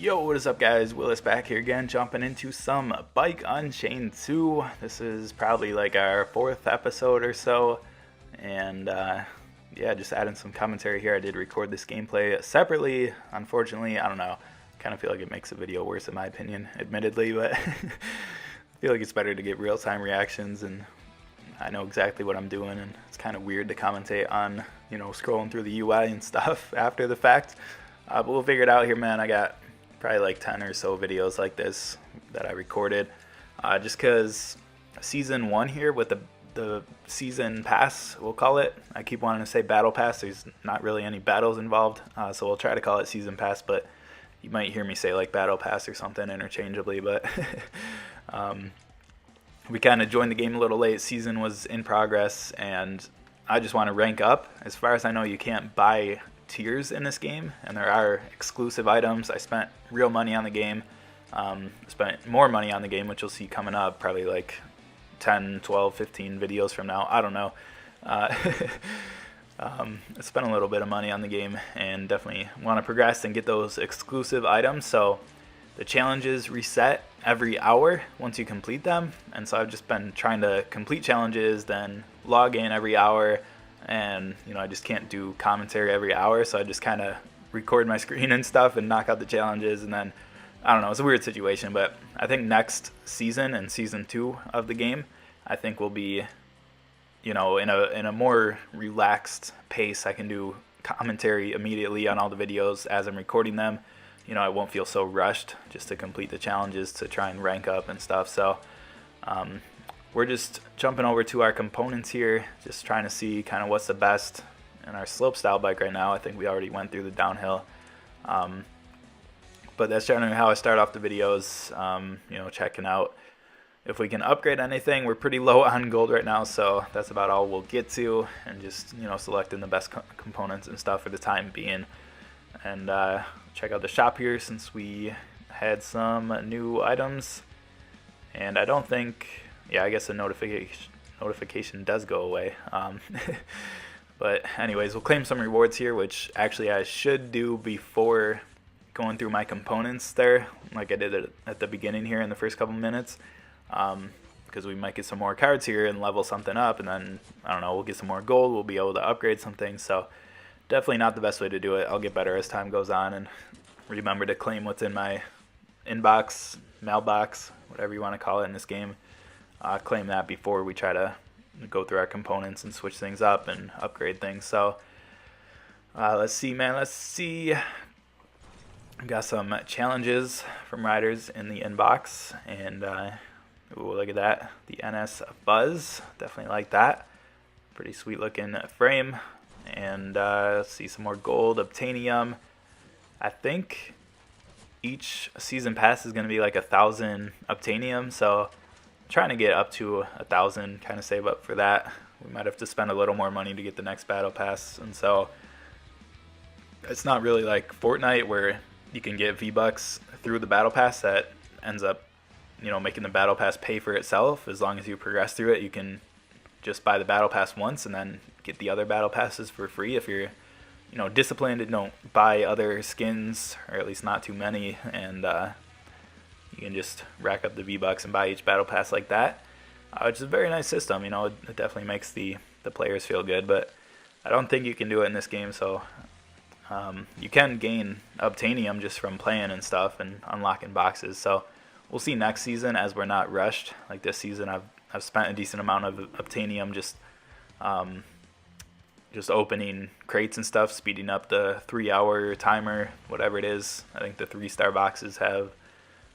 Yo, what is up guys? Willis back here again, jumping into some Bike Unchained 2. This is probably like our 4th episode or so, and yeah, just adding some commentary here. I did record this gameplay separately. Unfortunately, I don't know, kind of feel like it makes the video worse in my opinion, admittedly, but I feel like it's better to get real-time reactions, and I know exactly what I'm doing, and it's kind of weird to commentate on, you know, scrolling through the UI and stuff after the fact. But we'll figure it out here, man. I got probably like 10 or so videos like this that I recorded, just because season 1 here with the season pass, we'll call it. I keep wanting to say battle pass. There's not really any battles involved, so we'll try to call it season pass, but you might hear me say like battle pass or something interchangeably. But we kind of joined the game a little late. Season was in progress, and I just want to rank up. As far as I know, you can't buy tiers in this game, and there are exclusive items. I spent real money on the game, spent more money on the game, which you'll see coming up probably like 10, 12, 15 videos from now. I don't know. I spent a little bit of money on the game and definitely want to progress and get those exclusive items. So the challenges reset every hour once you complete them, and so I've just been trying to complete challenges, then log in every hour, and you know, I just can't do commentary every hour, so I just kind of record my screen and stuff and knock out the challenges, and then I don't know, it's a weird situation. But I think next season and season 2 of the game, I think will be, you know, in a more relaxed pace. I can do commentary immediately on all the videos as I'm recording them. You know, I won't feel so rushed just to complete the challenges to try and rank up and stuff. So we're just jumping over to our components here, just trying to see kind of what's the best in our slope style bike right now. I think we already went through the downhill, but that's generally how I start off the videos. You know, checking out if we can upgrade anything. We're pretty low on gold right now, so that's about all we'll get to, and just, you know, selecting the best components and stuff for the time being. And check out the shop here since we had some new items, and I don't think, yeah, I guess the notification does go away. But anyways, we'll claim some rewards here, which actually I should do before going through my components there, like I did at the beginning here in the first couple minutes, because we might get some more cards here and level something up, and then, I don't know, we'll get some more gold, we'll be able to upgrade some things. So definitely not the best way to do it. I'll get better as time goes on and remember to claim what's in my inbox, mailbox, whatever you want to call it in this game. Claim that before we try to go through our components and switch things up and upgrade things. So let's see, man. Let's see. Got some challenges from riders in the inbox, and ooh, look at that. The NS Buzz, definitely like that. Pretty sweet looking frame. And let's see, some more gold, obtainium. I think each season pass is going to be like 1,000 obtainium, so trying to get up to 1,000, kind of save up for that. We might have to spend a little more money to get the next battle pass, and so it's not really like Fortnite where you can get V-Bucks through the battle pass that ends up, you know, making the battle pass pay for itself. As long as you progress through it, you can just buy the battle pass once and then get the other battle passes for free if you're, you know, disciplined and don't buy other skins, or at least not too many, and you can just rack up the V-Bucks and buy each battle pass like that, which is a very nice system. You know, it definitely makes the players feel good, but I don't think you can do it in this game. So you can gain obtainium just from playing and stuff and unlocking boxes. So we'll see next season, as we're not rushed. Like this season, I've spent a decent amount of obtainium just opening crates and stuff, speeding up the 3-hour timer, whatever it is. I think the 3-star boxes have,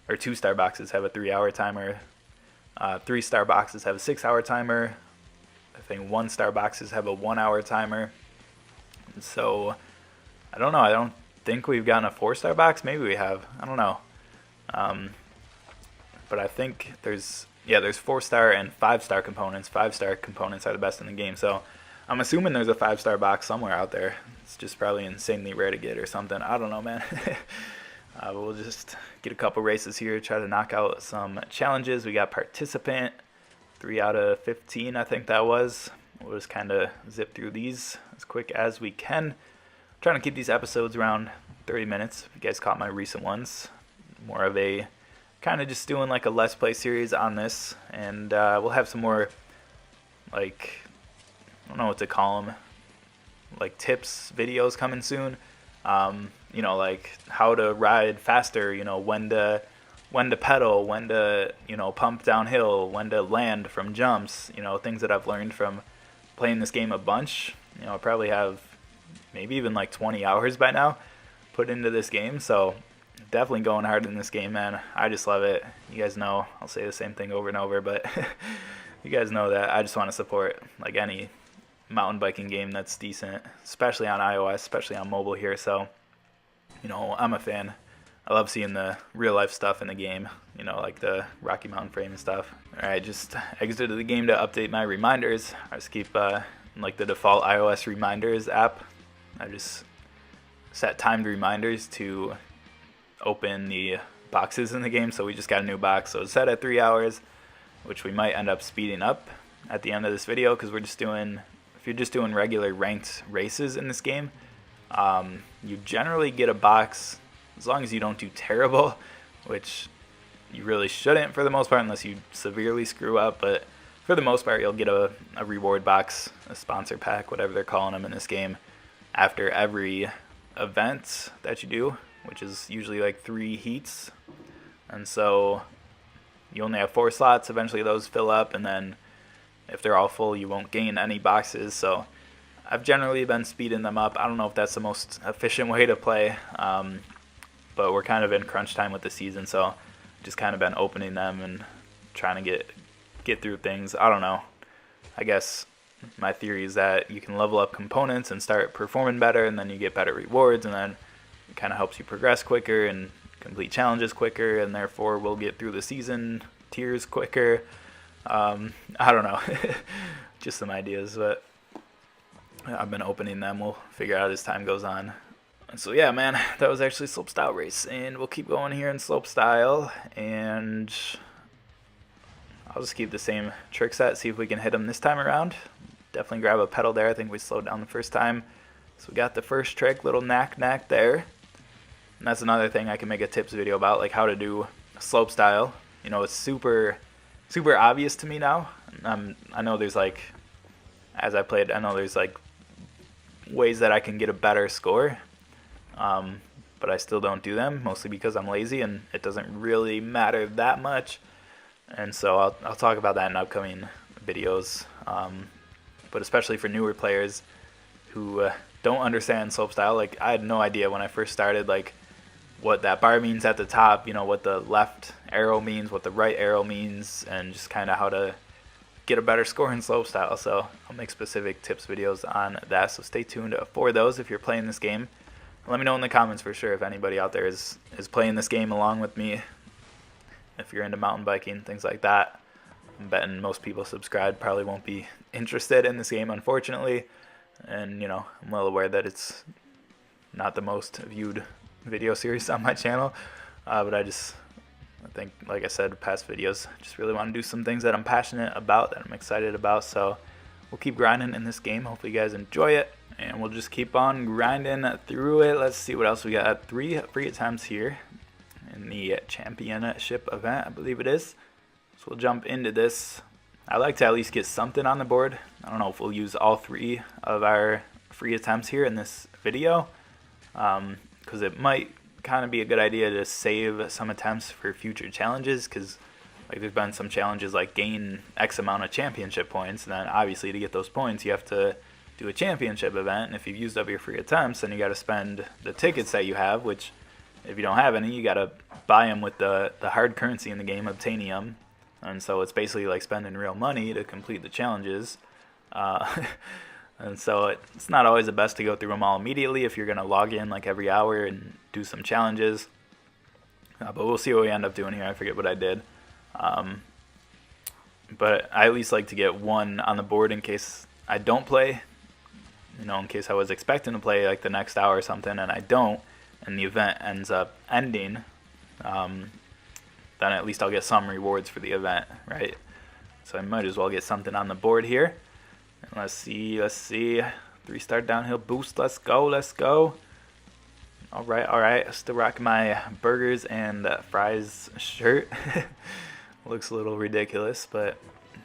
or 2-star boxes have a 3-hour timer. 3-star boxes have a 6-hour timer. I think 1-star boxes have a 1-hour timer. So I don't know. I don't think we've gotten a 4-star box. Maybe we have. I don't know. But I think there's 4-star and 5-star components. 5-star components are the best in the game. So I'm assuming there's a 5-star box somewhere out there. It's just probably insanely rare to get or something. I don't know, man. We'll just get a couple races here, try to knock out some challenges. We got participant, 3 out of 15, I think that was. We'll just kind of zip through these as quick as we can. trying to keep these episodes around 30 minutes. If you guys caught my recent ones, more of a kind of just doing like a Let's Play series on this, and we'll have some more, like, I don't know what to call them, like tips videos coming soon. You know, like how to ride faster, you know, when to pedal, when to, you know, pump downhill, when to land from jumps, you know, things that I've learned from playing this game a bunch. You know, I probably have maybe even like 20 hours by now put into this game, so definitely going hard in this game, man. I just love it. You guys know I'll say the same thing over and over, but you guys know that I just want to support like any mountain biking game that's decent, especially on iOS, especially on mobile here. So, you know, I'm a fan. I love seeing the real life stuff in the game, you know, like the Rocky Mountain frame and stuff. Alright, just exited the game to update my reminders. I just keep like the default iOS reminders app. I just set timed reminders to open the boxes in the game. So we just got a new box, so it's set at 3 hours, which we might end up speeding up at the end of this video, because we're just doing, if you're just doing regular ranked races in this game, you generally get a box as long as you don't do terrible, which you really shouldn't for the most part unless you severely screw up. But for the most part, you'll get a reward box, a sponsor pack, whatever they're calling them in this game, after every event that you do, which is usually like 3 heats. And so you only have 4 slots. Eventually those fill up, and then if they're all full, you won't gain any boxes. So I've generally been speeding them up. I don't know if that's the most efficient way to play, but we're kind of in crunch time with the season, so just kind of been opening them and trying to get through things. I don't know. I guess my theory is that you can level up components and start performing better, and then you get better rewards, and then it kind of helps you progress quicker and complete challenges quicker, and therefore we'll get through the season tiers quicker. I don't know. Just some ideas, but I've been opening them. We'll figure out as time goes on. So yeah, man, that was actually slopestyle race, and we'll keep going here in slopestyle, and I'll just keep the same trick set, see if we can hit them this time around. Definitely grab a pedal there. I think we slowed down the first time. So we got the first trick, little knack there. And that's another thing I can make a tips video about, like how to do slopestyle. You know, it's super obvious to me now. I know there's like, as I played, I know there's like ways that I can get a better score. But I still don't do them, mostly because I'm lazy and it doesn't really matter that much. And so I'll talk about that in upcoming videos. But especially for newer players who don't understand slopestyle, like I had no idea when I first started, like what that bar means at the top, you know, what the left arrow means, what the right arrow means, and just kind of how to get a better score in slopestyle. So I'll make specific tips videos on that, so stay tuned for those if you're playing this game. Let me know in the comments for sure if anybody out there is playing this game along with me, if you're into mountain biking, things like that. I'm betting most people subscribed probably won't be interested in this game, unfortunately. And, you know, I'm well aware that it's not the most viewed video series on my channel. But I think, like I said, past videos, just really want to do some things that I'm passionate about, that I'm excited about. So we'll keep grinding in this game. Hopefully you guys enjoy it. And we'll just keep on grinding through it. Let's see what else we got. 3 free attempts here in the championship event, I believe it is. So we'll jump into this. I like to at least get something on the board. I don't know if we'll use all 3 of our free attempts here in this video, because it might kind of be a good idea to save some attempts for future challenges, because like there's been some challenges like gain X amount of championship points, and then obviously to get those points you have to do a championship event, and if you've used up your free attempts, then you got to spend the tickets that you have, which if you don't have any, you got to buy them with the hard currency in the game, obtainium. And so it's basically like spending real money to complete the challenges. And so it's not always the best to go through them all immediately if you're going to log in like every hour and do some challenges. But we'll see what we end up doing here. I forget what I did. But I at least like to get one on the board in case I don't play. You know, in case I was expecting to play like the next hour or something and I don't, and the event ends up ending, then at least I'll get some rewards for the event, right? So I might as well get something on the board here. And let's see. 3-star downhill boost. Let's go, let's go. All right. Still rocking my burgers and fries shirt. Looks a little ridiculous, but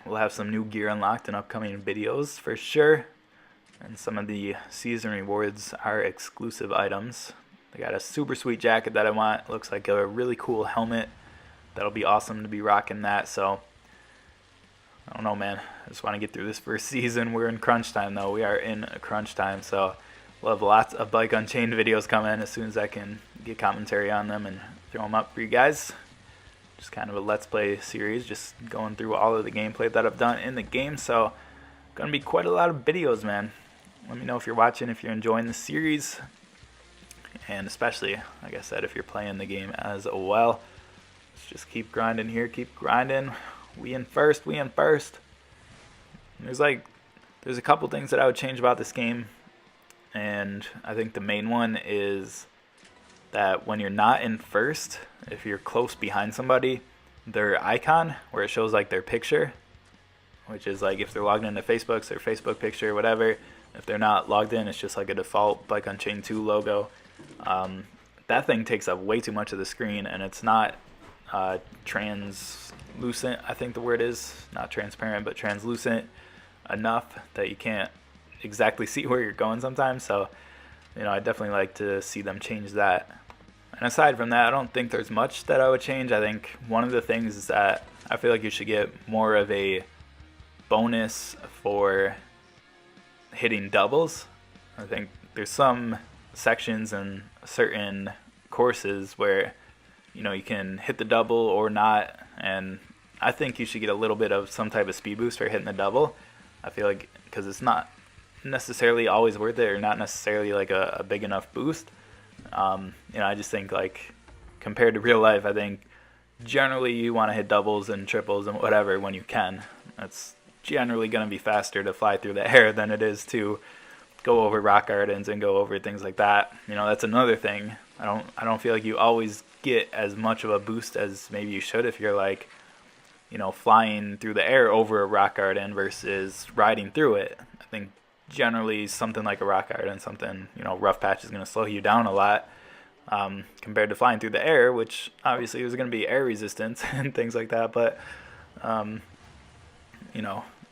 we'll have some new gear unlocked in upcoming videos for sure. And some of the season rewards are exclusive items. They got a super sweet jacket that I want. Looks like a really cool helmet. That'll be awesome to be rocking that. So I don't know, man. I just want to get through this first season. We're in crunch time, though. We are in crunch time, so we'll have lots of Bike Unchained videos coming as soon as I can get commentary on them and throw them up for you guys. Just kind of a Let's Play series, just going through all of the gameplay that I've done in the game. So going to be quite a lot of videos, man. Let me know if you're watching, if you're enjoying the series, and especially, like I said, if you're playing the game as well. Let's just keep grinding here, keep grinding. We in first. There's a couple things that I would change about this game, and I think the main one is that when you're not in first, if you're close behind somebody, their icon where it shows like their picture, which is like if they're logged into Facebook, it's their Facebook picture, whatever. If they're not logged in, it's just like a default Bike Unchained 2 logo. That thing takes up way too much of the screen, and it's not translucent, I think the word is. Not transparent, but translucent enough that you can't exactly see where you're going sometimes. So, I definitely like to see them change that. And aside from that, I don't think there's much that I would change. I think one of the things is that I feel like you should get more of a bonus for hitting doubles. I think there's some sections and certain courses where you can hit the double or not, and I think you should get a little bit of some type of speed boost for hitting the double. I feel like because it's not necessarily always worth it, or not necessarily like a big enough boost. I just think like compared to real life, I think generally you want to hit doubles and triples and whatever when you can. That's generally going to be faster to fly through the air than it is to go over rock gardens and go over things like that. That's another thing. I don't feel like you always get as much of a boost as maybe you should if you're like, flying through the air over a rock garden versus riding through it. I think generally something like a rock garden, something, rough patch is going to slow you down a lot compared to flying through the air, which obviously there's going to be air resistance and things like that. But,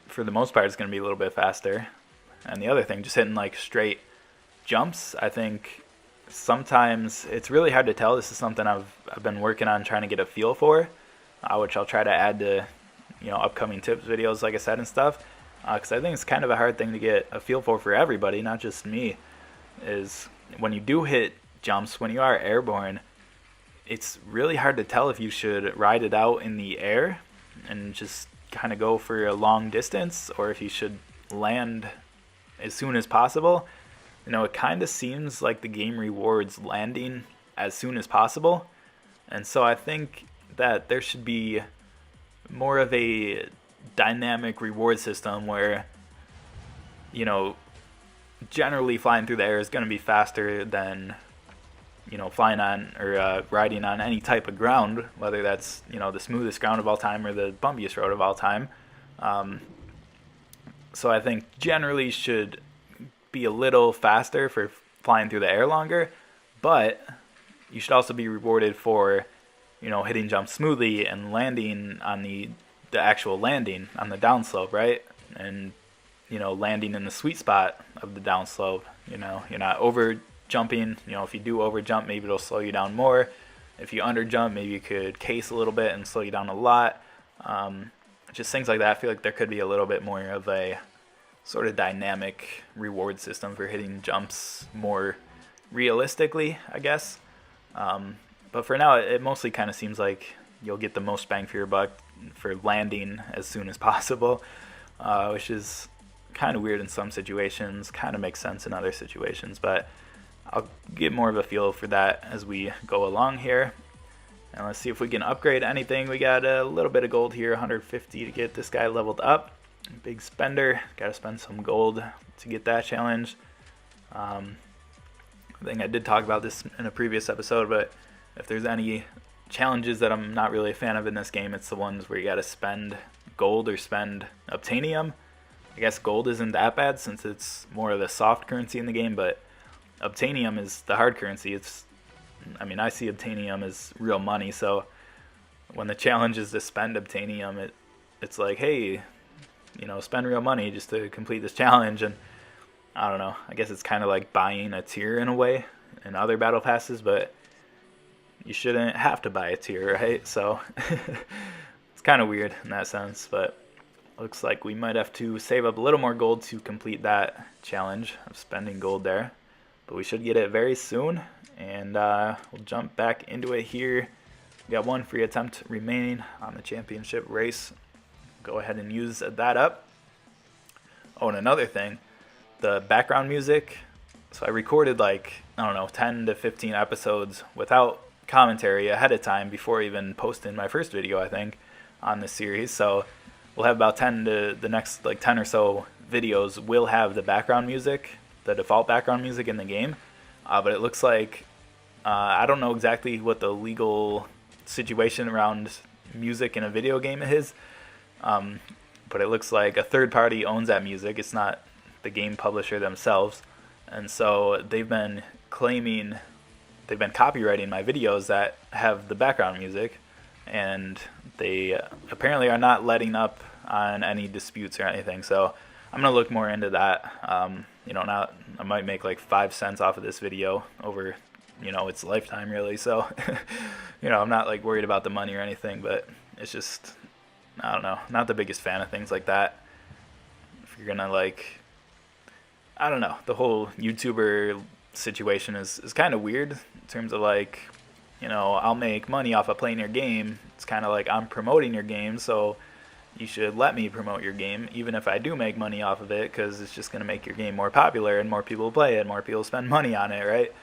for the most part, it's going to be a little bit faster. And the other thing, just hitting like straight jumps, I think sometimes it's really hard to tell. This is something I've been working on trying to get a feel for, which I'll try to add to upcoming tips videos, like I said, and stuff, because I think it's kind of a hard thing to get a feel for everybody, not just me. Is when you do hit jumps, when you are airborne, it's really hard to tell if you should ride it out in the air and just kind of go for a long distance, or if you should land as soon as possible. It kind of seems like the game rewards landing as soon as possible, and so I think that there should be more of a dynamic reward system where generally flying through the air is going to be faster than flying on or riding on any type of ground, whether that's the smoothest ground of all time or the bumpiest road of all time. So I think generally should be a little faster for flying through the air longer, but you should also be rewarded for hitting jumps smoothly and landing on the actual landing on the downslope, right? And landing in the sweet spot of the downslope. You're not over jumping. If you do over jump, maybe it'll slow you down more. If you under jump, maybe you could case a little bit and slow you down a lot. Just things like that. I feel like there could be a little bit more of a sort of dynamic reward system for hitting jumps more realistically, I guess. But for now, it mostly kind of seems like you'll get the most bang for your buck for landing as soon as possible, which is kind of weird in some situations, kind of makes sense in other situations, but I'll get more of a feel for that as we go along here. And let's see if we can upgrade anything. We got a little bit of gold here, 150 to get this guy leveled up. Big spender, gotta spend some gold to get that challenge. I think I did talk about this in a previous episode, but if there's any challenges that I'm not really a fan of in this game, it's the ones where you gotta spend gold or spend obtainium. I guess gold isn't that bad since it's more of the soft currency in the game, but obtainium is the hard currency. I mean, I see obtainium as real money, so when the challenge is to spend obtainium, it's like, hey, spend real money just to complete this challenge. And I don't know, I guess it's kind of like buying a tier in a way in other battle passes, but you shouldn't have to buy a tier, right? So it's kind of weird in that sense, but looks like we might have to save up a little more gold to complete that challenge of spending gold there. But we should get it very soon, and we'll jump back into it here. We got one free attempt remaining on the championship race. Go ahead and use that up. Oh, and another thing, the background music. So I recorded like, I don't know, 10 to 15 episodes without commentary ahead of time before even posting my first video, I think, on this series. So we'll have about 10 to the next like 10 or so videos will have the background music, the default background music in the game. But it looks like, I don't know exactly what the legal situation around music in a video game is, but it looks like a third party owns that music. It's not the game publisher themselves, and so they've been copyrighting my videos that have the background music, and they apparently are not letting up on any disputes or anything. So I'm gonna look more into that. Now I might make like 5 cents off of this video over its lifetime, really. So I'm not like worried about the money or anything, but it's just, I don't know, not the biggest fan of things like that. If you're gonna like, I don't know, the whole YouTuber situation is kind of weird in terms of like, I'll make money off of playing your game. It's kind of like I'm promoting your game, so you should let me promote your game, even if I do make money off of it, because it's just going to make your game more popular and more people play it, more people spend money on it, right?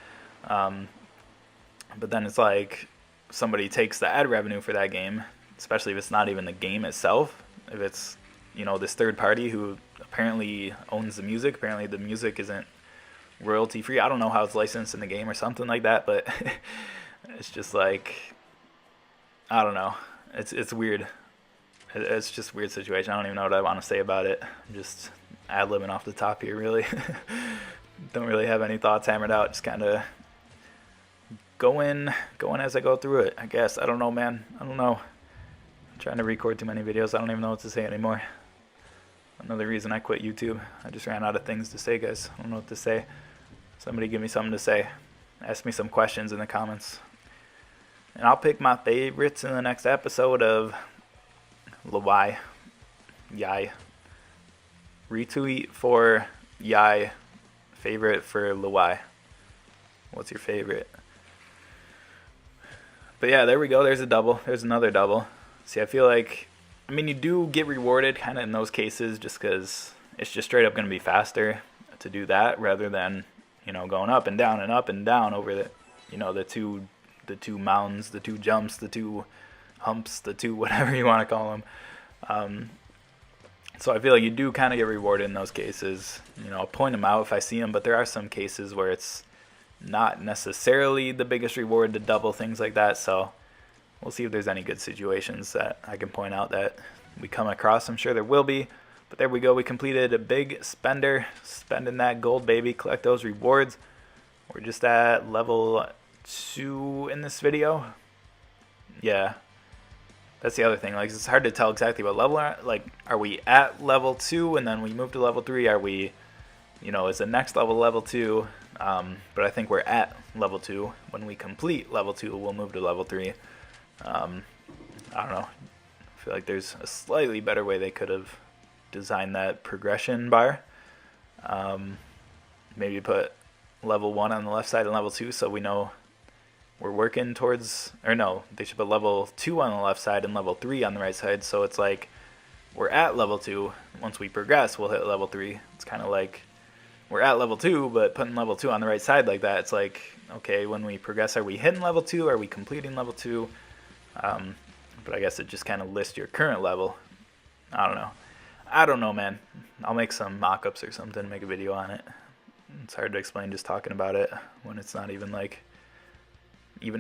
But then it's like somebody takes the ad revenue for that game, especially if it's not even the game itself. If it's, this third party who apparently owns the music, apparently the music isn't royalty free. I don't know how it's licensed in the game or something like that, but it's just like, I don't know. It's weird. It's just a weird situation. I don't even know what I want to say about it. I'm just ad-libbing off the top here, really. Don't really have any thoughts hammered out. Just kind of going as I go through it, I guess. I don't know, man. I don't know. I'm trying to record too many videos. I don't even know what to say anymore. Another reason I quit YouTube. I just ran out of things to say, guys. I don't know what to say. Somebody give me something to say. Ask me some questions in the comments. And I'll pick my favorites in the next episode of Lawai. Yai. Retweet for Yai. Favorite for Lawai. What's your favorite? But yeah, there we go. There's a double. There's another double. See, I feel like, you do get rewarded kind of in those cases just because it's just straight up going to be faster to do that rather than, going up and down over the, the two mounds, the two jumps, the two humps, the two whatever you want to call them. So I feel like you do kind of get rewarded in those cases. I'll point them out if I see them, but there are some cases where it's not necessarily the biggest reward to double things like that. So we'll see if there's any good situations that I can point out that we come across. I'm sure there will be. But there we go. We completed a big spender. Spending that gold, baby. Collect those rewards. We're just at level 2 in this video. Yeah. That's the other thing. Like, it's hard to tell exactly what level. Are we at level 2 and then we move to level 3? Are we, is the next level 2? But I think we're at level 2. When we complete level 2, we'll move to level 3. I don't know. I feel like there's a slightly better way they could have designed that progression bar. Maybe put level 1 on the left side and level 2 so we know we're working towards, or no, they should put level 2 on the left side and level 3 on the right side, so it's like we're at level 2. Once we progress, we'll hit level 3. It's kind of like we're at level 2, but putting level 2 on the right side like that, it's like, okay, when we progress, are we hitting level 2? Are we completing level 2? But I guess it just kind of lists your current level. I don't know, man. I'll make some mock-ups or something, make a video on it. It's hard to explain just talking about it when it's not even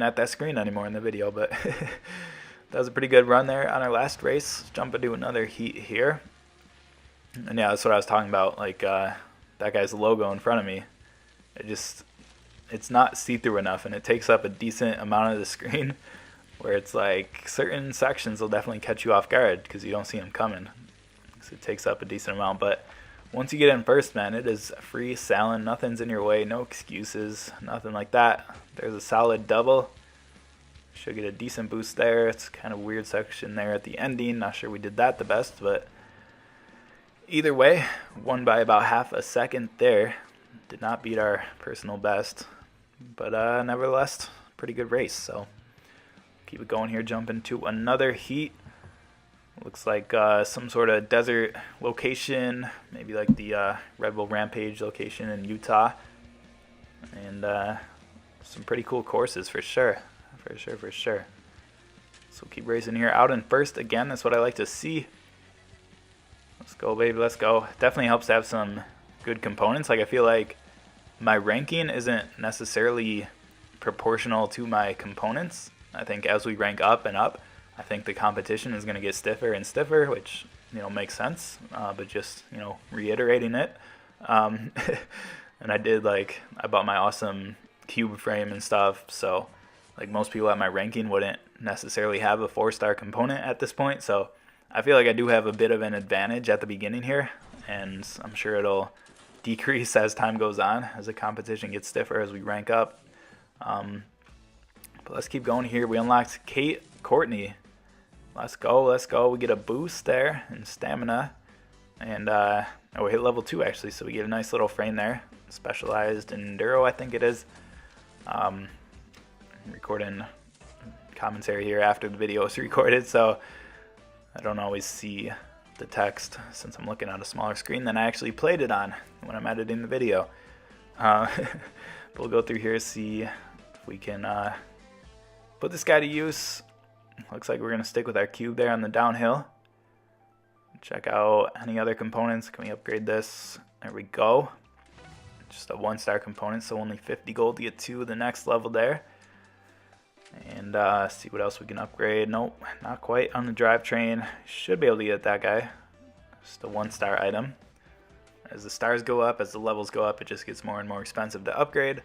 at that screen anymore in the video, but that was a pretty good run there on our last race. Let's jump into another heat here. And yeah, that's what I was talking about. Like that guy's logo in front of me. It's not see-through enough, and it takes up a decent amount of the screen. Where it's like certain sections will definitely catch you off guard because you don't see them coming. So it takes up a decent amount. But once you get in first, man, it is free sailing. Nothing's in your way. No excuses. Nothing like that. There's a solid double. Should get a decent boost there. It's kind of weird section there at the ending. Not sure we did that the best, but either way, won by about half a second there. Did not beat our personal best, but nevertheless, pretty good race. So keep it going here. Jump into another heat. Looks like some sort of desert location, maybe like the Red Bull Rampage location in Utah, and some pretty cool courses for sure. For sure. So keep racing here. Out in first again. That's what I like to see. Let's go, baby. Let's go. Definitely helps to have some good components. Like I feel like my ranking isn't necessarily proportional to my components. I think as we rank up and up, I think the competition is going to get stiffer and stiffer, which makes sense. But just reiterating it. And I bought my awesome cube frame and stuff, so. Like most people at my ranking wouldn't necessarily have a 4-star component at this point. So I feel like I do have a bit of an advantage at the beginning here. And I'm sure it'll decrease as time goes on, as the competition gets stiffer, as we rank up. But let's keep going here. We unlocked Kate Courtney. Let's go. We get a boost there in stamina. And we hit level 2 actually. So we get a nice little frame there. Specialized Enduro, I think it is. Recording commentary here after the video is recorded, so I don't always see the text since I'm looking at a smaller screen than I actually played it on when I'm editing the video. But we'll go through here, see if we can put this guy to use. Looks like we're going to stick with our cube there on the downhill. Check out any other components. Can we upgrade this? There we go. Just a 1-star component, so only 50 gold to get to the next level there. And see what else we can upgrade. Nope, not quite on the drivetrain. Should be able to get that guy. Just a 1-star item. As the stars go up, as the levels go up, it just gets more and more expensive to upgrade.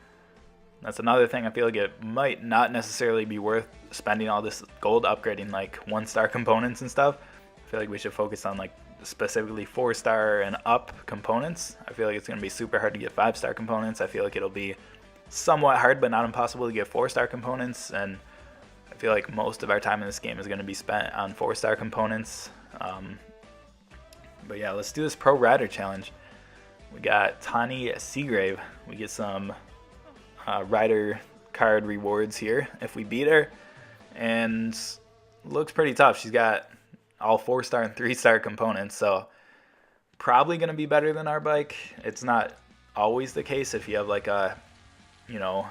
That's another thing. I feel like it might not necessarily be worth spending all this gold upgrading like 1-star components and stuff. I feel like we should focus on like specifically 4-star and up components. I feel like it's going to be super hard to get 5-star components. I feel like it'll be somewhat hard but not impossible to get 4-star components, and I feel like most of our time in this game is going to be spent on 4-star components. But yeah, let's do this Pro Rider Challenge. We got Tani Seagrave. We get some rider card rewards here if we beat her, and looks pretty tough. She's got all 4-star and 3-star components, so probably going to be better than our bike. It's not always the case. If you have like a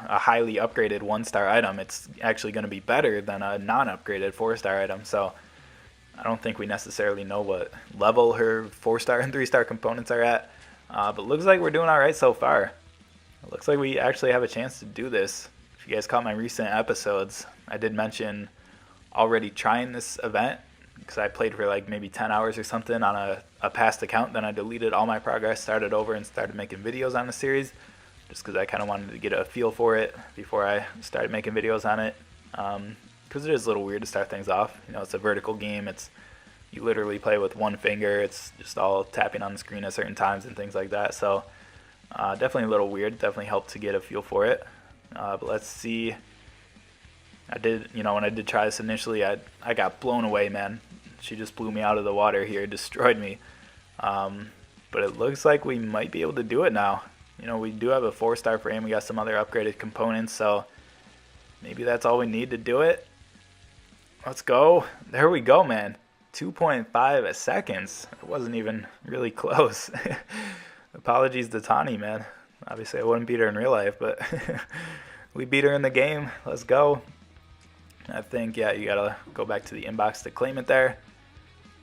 highly upgraded 1-star item, it's actually going to be better than a non-upgraded 4-star item. So I don't think we necessarily know what level her 4-star and 3-star components are at, but looks like we're doing all right so far. It looks like we actually have a chance to do this. If you guys caught my recent episodes, I did mention already trying this event because I played for like maybe 10 hours or something on a past account. Then I deleted all my progress, started over, and started making videos on the series. Just because I kind of wanted to get a feel for it before I started making videos on it. Because it is a little weird to start things off. It's a vertical game. You literally play with one finger. It's just all tapping on the screen at certain times and things like that. So definitely a little weird. Definitely helped to get a feel for it. But let's see. I did, when I did try this initially, I got blown away, man. She just blew me out of the water here, destroyed me. But it looks like we might be able to do it now. We do have a 4-star frame. We got some other upgraded components, so maybe that's all we need to do it. Let's go. There we go, man. 2.5 seconds. It wasn't even really close. Apologies to Tani, man. Obviously, I wouldn't beat her in real life, but we beat her in the game. Let's go. I think, yeah, you got to go back to the inbox to claim it there.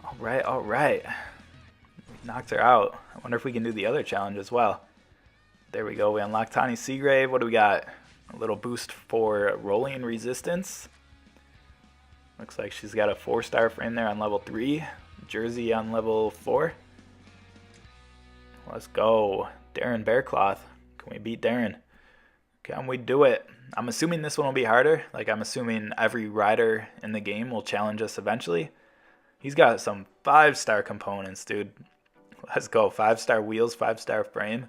All right. We knocked her out. I wonder if we can do the other challenge as well. There we go. We unlocked Tani Seagrave. What do we got? A little boost for rolling resistance. Looks like she's got a 4-star frame there on level 3. Jersey on level 4. Let's go. Darren Bearcloth. Can we beat Darren? Can we do it? I'm assuming this one will be harder. Like, I'm assuming every rider in the game will challenge us eventually. He's got some 5-star components, dude. Let's go. 5-star wheels, 5-star frame.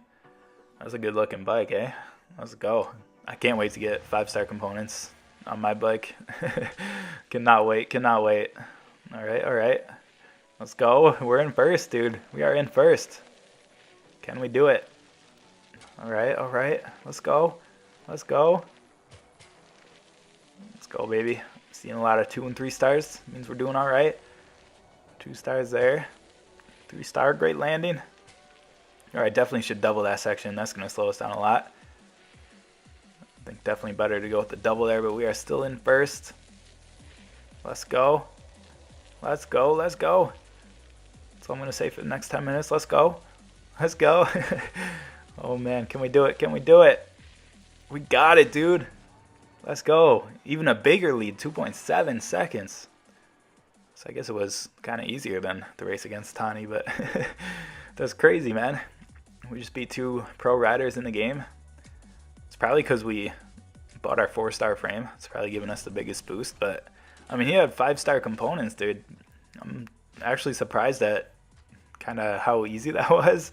That's a good looking bike, eh? Let's go. I can't wait to get 5-star components on my bike. Cannot wait. Cannot wait. All right. All right. Let's go. We're in first, dude. We are in first. Can we do it? All right. All right. Let's go. Let's go. Let's go, baby. Seeing a lot of 2 and 3 stars. Means we're doing all right. 2 stars there. 3-star, great landing. All right, definitely should double that section. That's going to slow us down a lot. I think definitely better to go with the double there, but we are still in first. Let's go. Let's go. Let's go. That's all I'm going to say for the next 10 minutes. Let's go. Let's go. Oh, man. Can we do it? Can we do it? We got it, dude. Let's go. Even a bigger lead, 2.7 seconds. So I guess it was kind of easier than the race against Tani, but that's crazy, man. We just beat 2 pro riders in the game. It's probably because we bought our 4-star frame. It's probably giving us the biggest boost, but I mean, he had 5-star components, dude. I'm actually surprised at kind of how easy that was.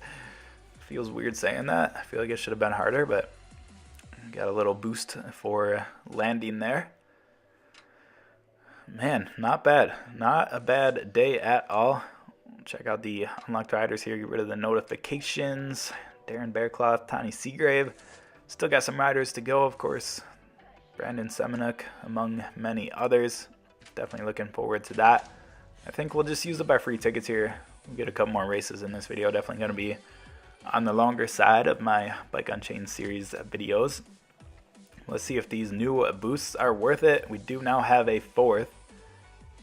Feels weird saying that. I feel like it should have been harder, but got a little boost for landing there. Man, not bad. Not a bad day at all. Check out the unlocked riders here. Get rid of the notifications. Darren Bearcloth, Tani Seagrave. Still got some riders to go, of course. Brandon Semenuk, among many others. Definitely looking forward to that. I think we'll just use up our free tickets here. We'll get a couple more races in this video. Definitely going to be on the longer side of my Bike Unchained series videos. Let's see if these new boosts are worth it. We do now have a 4th.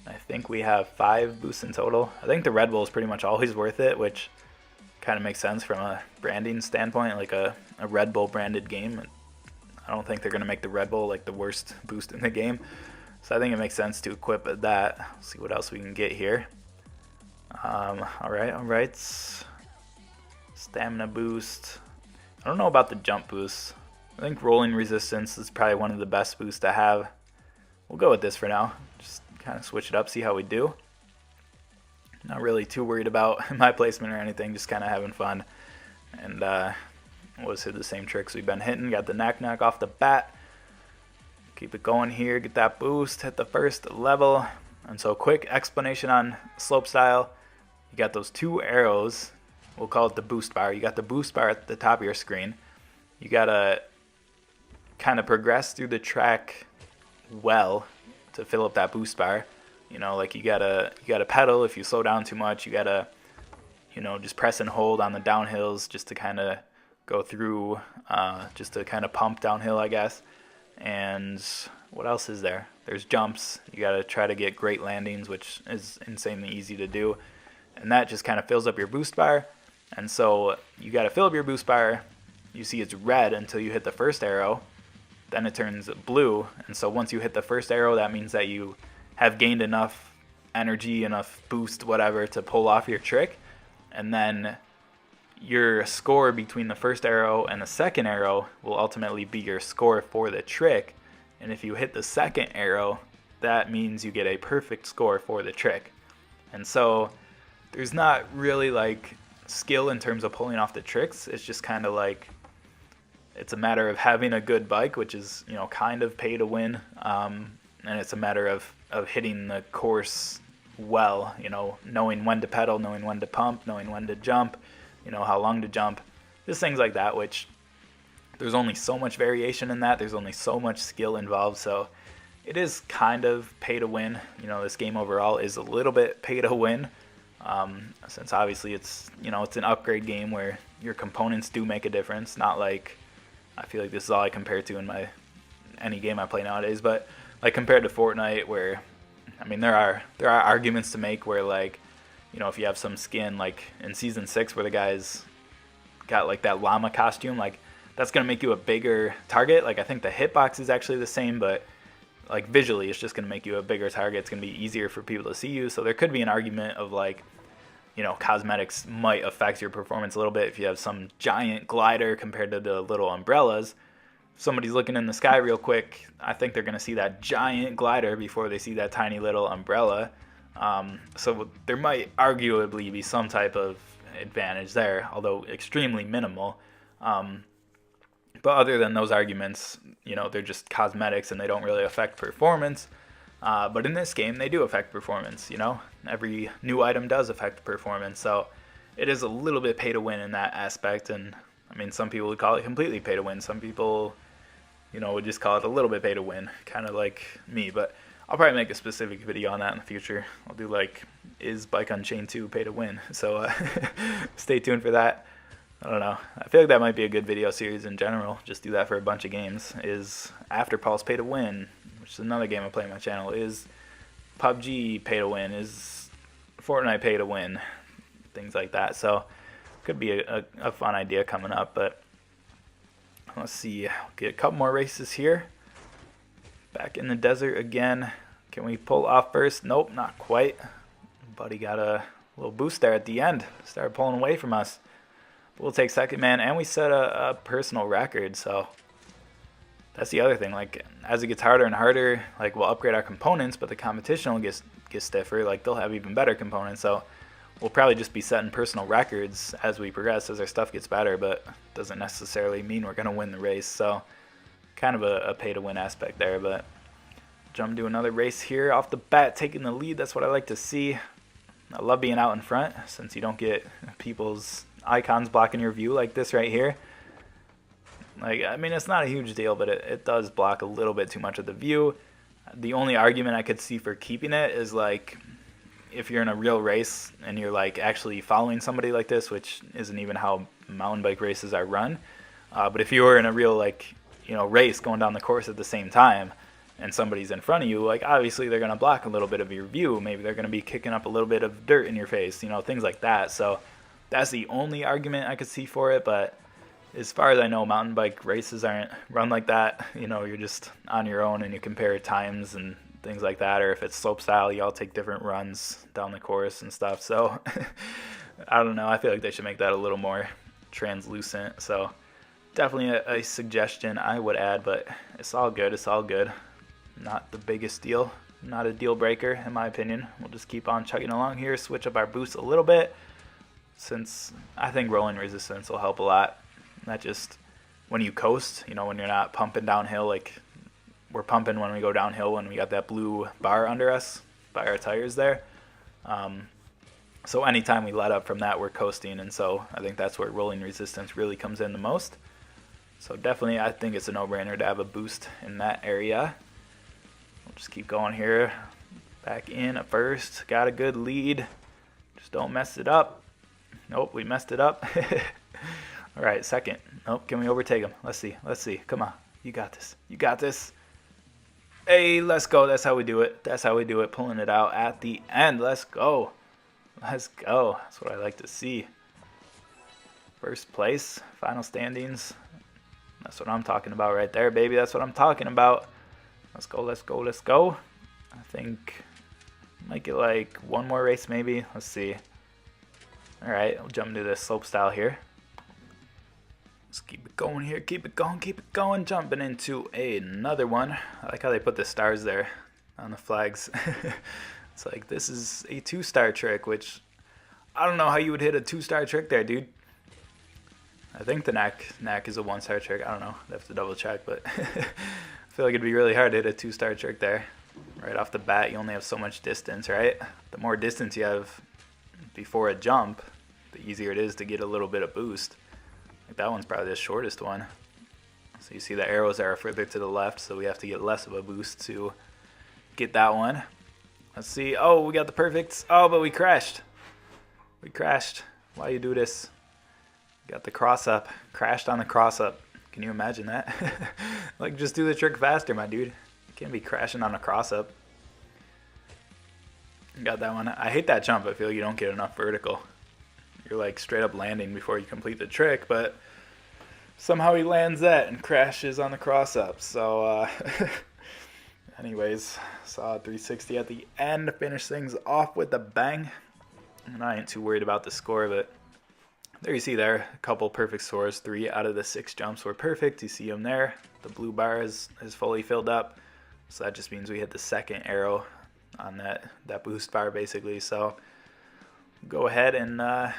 I think we have 5 boosts in total. I think the Red Bull is pretty much always worth it, which kind of makes sense from a branding standpoint, like a Red Bull branded game. I don't think they're going to make the Red Bull like the worst boost in the game. So I think it makes sense to equip that. Let's see what else we can get here. All right. Stamina boost. I don't know about the jump boost. I think rolling resistance is probably one of the best boosts to have. We'll go with this for now. Just kind of switch it up, see how we do. Not really too worried about my placement or anything, just kind of having fun. And we'll just hit the same tricks we've been hitting. Got the knack off the bat. Keep it going here, get that boost, hit the first level. And so quick explanation on slopestyle. You got those 2 arrows. We'll call it the boost bar. You got the boost bar at the top of your screen. You got to kind of progress through the track well to fill up that boost bar. You know, like you gotta pedal. If you slow down too much, you gotta, you know, just press and hold on the downhills just to kind of go through, just to kind of pump downhill, I guess. And what else is there? There's jumps. You gotta try to get great landings, which is insanely easy to do. And that just kind of fills up your boost bar. And so you gotta fill up your boost bar. You see it's red until you hit the first arrow. Then it turns blue, and so once you hit the first arrow, that means that you have gained enough energy, enough boost, whatever, to pull off your trick. And then your score between the first arrow and the second arrow will ultimately be your score for the trick. And if you hit the second arrow, that means you get a perfect score for the trick. And so there's not really like skill in terms of pulling off the tricks. It's just kind of like, it's a matter of having a good bike, which is, you know, kind of pay to win. And it's a matter of hitting the course well, you know, knowing when to pedal, knowing when to pump, knowing when to jump, you know, how long to jump, just things like that, which there's only so much variation in that. There's only so much skill involved. So it is kind of pay to win. You know, this game overall is a little bit pay to win. Since obviously it's, you know, it's an upgrade game where your components do make a difference. Not like, I feel like this is all I compare to in any game I play nowadays, but like compared to Fortnite, where, I mean, there are arguments to make where, like, you know, if you have some skin like in season 6 where the guys got like that llama costume, like that's gonna make you a bigger target. Like I think the hitbox is actually the same, but like visually it's just gonna make you a bigger target. It's gonna be easier for people to see you. So there could be an argument of like, you know, cosmetics might affect your performance a little bit. If you have some giant glider compared to the little umbrellas, if somebody's looking in the sky real quick, I think they're going to see that giant glider before they see that tiny little umbrella. So there might arguably be some type of advantage there, although extremely minimal. But other than those arguments, you know, they're just cosmetics and they don't really affect performance. But in this game, they do affect performance, you know? Every new item does affect performance, so it is a little bit pay to win in that aspect. And, I mean, some people would call it completely pay to win. Some people, you know, would just call it a little bit pay to win, kind of like me. But I'll probably make a specific video on that in the future. I'll do, like, is Bike Unchained 2 pay to win? So stay tuned for that. I don't know. I feel like that might be a good video series in general. Just do that for a bunch of games. Is After Pulse pay to win? Which is another game I play on my channel. Is PUBG pay to win? Is Fortnite pay to win? Things like that. So could be a fun idea coming up. But let's see. Get a couple more races here. Back in the desert again. Can we pull off first? Nope, not quite. Buddy got a little boost there at the end. Started pulling away from us. We'll take second, man, and we set a personal record, so that's the other thing. Like, as it gets harder and harder, like, we'll upgrade our components, but the competition will get stiffer. Like, they'll have even better components, so we'll probably just be setting personal records as we progress, as our stuff gets better, but doesn't necessarily mean we're going to win the race, so kind of a pay-to-win aspect there. But jump to another race here off the bat, taking the lead. That's what I like to see. I love being out in front, since you don't get people's icons blocking your view like this right here. Like, I mean, it's not a huge deal, but it does block a little bit too much of the view. The only argument I could see for keeping it is, like, if you're in a real race and you're, like, actually following somebody like this, which isn't even how mountain bike races are run. But if you were in a real, like, you know, race going down the course at the same time and somebody's in front of you, like, obviously they're going to block a little bit of your view. Maybe they're going to be kicking up a little bit of dirt in your face, you know, things like that. So that's the only argument I could see for it, but as far as I know, mountain bike races aren't run like that. You know, you're just on your own and you compare times and things like that, or if it's slope style, you all take different runs down the course and stuff. So I don't know. I feel like they should make that a little more translucent. So definitely a suggestion I would add, but it's all good. It's all good. Not the biggest deal. Not a deal breaker, in my opinion. We'll just keep on chugging along here, switch up our boost a little bit, since I think rolling resistance will help a lot. Not just when you coast, you know, when you're not pumping downhill, like we're pumping when we go downhill when we got that blue bar under us by our tires there. So anytime we let up from that, we're coasting, and so I think that's where rolling resistance really comes in the most. So definitely I think it's a no-brainer to have a boost in that area. We'll just keep going here. Back in at first. Got a good lead. Just don't mess it up. Nope, we messed it up. All right, second. Nope, can we overtake him? Let's see. Let's see. Come on. You got this. You got this. Hey, let's go. That's how we do it. That's how we do it. Pulling it out at the end. Let's go. Let's go. That's what I like to see. First place. Final standings. That's what I'm talking about right there, baby. That's what I'm talking about. Let's go. Let's go. Let's go. I think might get like one more race maybe. Let's see. All right, I'll jump into this slope style here. Let's keep it going here. Keep it going. Keep it going. Jumping into another one. I like how they put the stars there on the flags. It's like this is a 2-star trick, which I don't know how you would hit a 2-star trick there, dude. I think the knack is a 1-star trick. I don't know. I have to double check, but I feel like it'd be really hard to hit a 2-star trick there. Right off the bat, you only have so much distance, right? The more distance you have before a jump, the easier it is to get a little bit of boost. Like that one's probably the shortest one. So you see the arrows are further to the left, so we have to get less of a boost to get that one. Let's see. Oh, we got the perfect. Oh, but we crashed. We crashed. Why you do this? Got the cross up. Crashed on the cross up. Can you imagine that? Like, just do the trick faster, my dude. You can't be crashing on a cross up. Got that one. I hate that jump. I feel like you don't get enough vertical. You're like straight up landing before you complete the trick, but somehow he lands that and crashes on the cross up. So anyways, saw a 360 at the end, finish things off with a bang. And I ain't too worried about the score, but there you see there, a couple perfect scores. 3 out of the 6 jumps were perfect. You see them there. The blue bar is fully filled up. So that just means we hit the second arrow on that boost bar basically. So go ahead and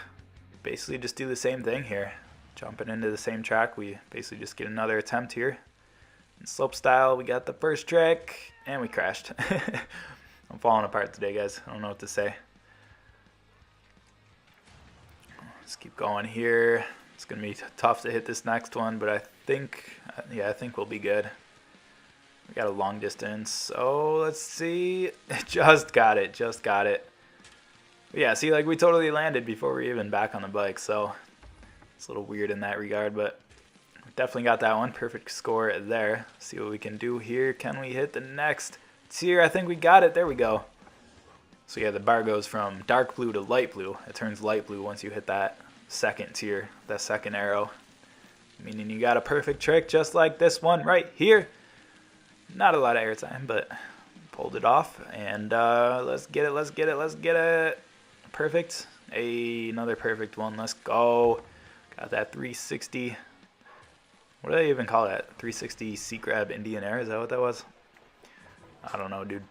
basically just do the same thing here. Jumping into the same track, we basically just get another attempt here. In slope style, we got the first trick, and we crashed. I'm falling apart today, guys. I don't know what to say. Let's keep going here. It's going to be tough to hit this next one, but I think we'll be good. We got a long distance, so let's see. Just got it. But yeah, see, like we totally landed before we were even back on the bike, so it's a little weird in that regard, but definitely got that one. Perfect score there. See what we can do here. Can we hit the next tier? I think we got it. There we go. So yeah, the bar goes from dark blue to light blue. It turns light blue once you hit that second tier, that second arrow. Meaning you got a perfect trick just like this one right here. Not a lot of airtime, but pulled it off. And let's get it. Perfect. Another perfect one. Let's go. Got that 360. What do they even call that? 360 seat grab Indian Air? Is that what that was? I don't know, dude.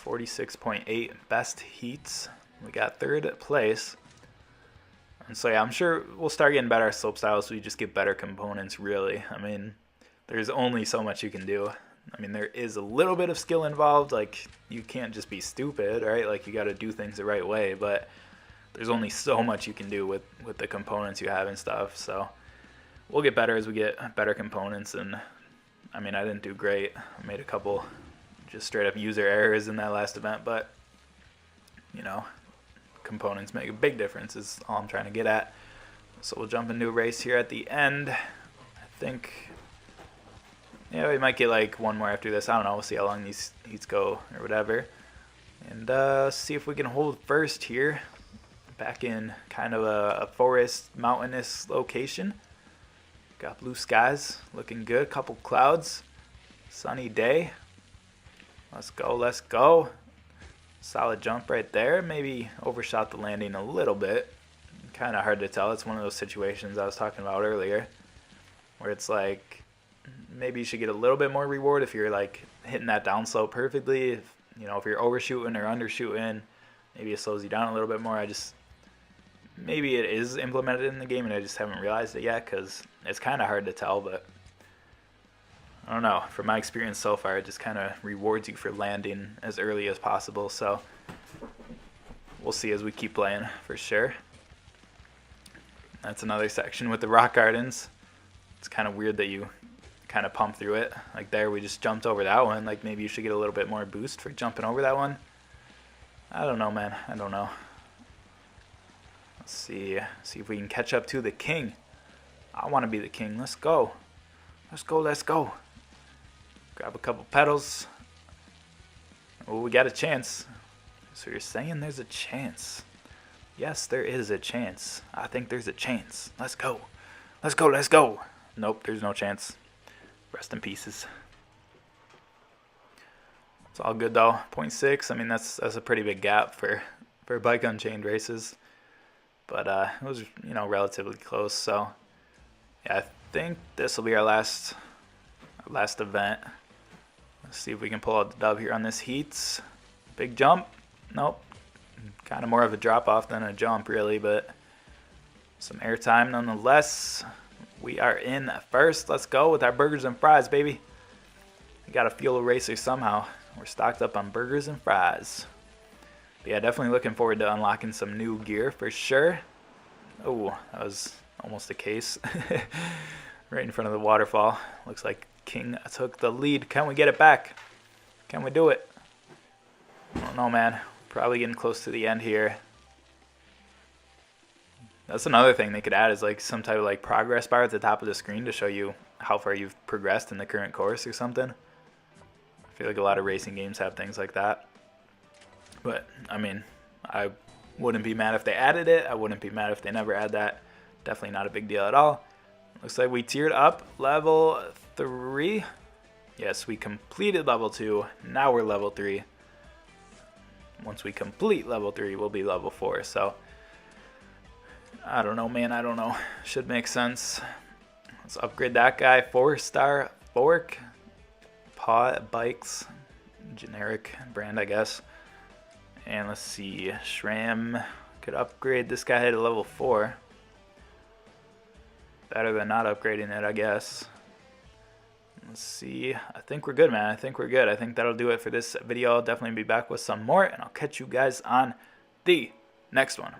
46.8 best heats. We got 3rd place. And so yeah, I'm sure we'll start getting better at slope styles so we just get better components, really. I mean, there's only so much you can do. I mean, there is a little bit of skill involved. Like, you can't just be stupid, right? Like, you got to do things the right way. But there's only so much you can do with the components you have and stuff. So we'll get better as we get better components. And I mean, I didn't do great. I made a couple just straight up user errors in that last event, but you know, components make a big difference is all I'm trying to get at. So we'll jump into a race here at the end. I think, yeah, we might get like one more after this. I don't know. We'll see how long these heats go or whatever. And see if we can hold first here. Back in kind of a forest, mountainous location. Got blue skies, looking good. Couple clouds, sunny day. Let's go. Solid jump right there. Maybe overshot the landing a little bit. Kind of hard to tell. It's one of those situations I was talking about earlier, where it's like maybe you should get a little bit more reward if you're like hitting that downslope perfectly. If, you know, if you're overshooting or undershooting, maybe it slows you down a little bit more. Maybe it is implemented in the game and I just haven't realized it yet because it's kind of hard to tell, but I don't know. From my experience so far, it just kind of rewards you for landing as early as possible, so we'll see as we keep playing for sure. That's another section with the rock gardens. It's kind of weird that you kind of pump through it. Like there, we just jumped over that one. Like maybe you should get a little bit more boost for jumping over that one. I don't know, man. I don't know. Let's see if we can catch up to the king. I want to be the king. Let's go. Let's go. Grab a couple pedals. Oh, we got a chance. So you're saying there's a chance. Yes, there is a chance. I think there's a chance. Let's go. Nope, there's no chance. Rest in pieces. It's all good though. 0.6. I mean, that's a pretty big gap for bike Unchained races. But it was, you know, relatively close. So yeah, I think this will be our last event. Let's see if we can pull out the dub here on this heats. Big jump. Nope. Kind of more of a drop off than a jump really, but some air time nonetheless. We are in first. Let's go with our burgers and fries, baby. We got to fuel a racer somehow. We're stocked up on burgers and fries. But yeah, definitely looking forward to unlocking some new gear for sure. Oh, that was almost a case. Right in front of the waterfall. Looks like King took the lead. Can we get it back? Can we do it? I don't know, man. Probably getting close to the end here. That's another thing they could add is like some type of like progress bar at the top of the screen to show you how far you've progressed in the current course or something. I feel like a lot of racing games have things like that. But, I mean, I wouldn't be mad if they added it. I wouldn't be mad if they never add that. Definitely not a big deal at all. Looks like we tiered up level 3. Yes, we completed level 2. Now we're level 3. once we complete level 3, we'll be level 4. So I don't know, man. I don't know. Should make sense. Let's upgrade that guy. 4-star fork. Paw bikes. Generic brand, I guess. And let's see. Shram. Could upgrade this guy to level 4. Better than not upgrading it, I guess. Let's see. I think we're good, man. I think we're good. I think that'll do it for this video. I'll definitely be back with some more, and I'll catch you guys on the next one.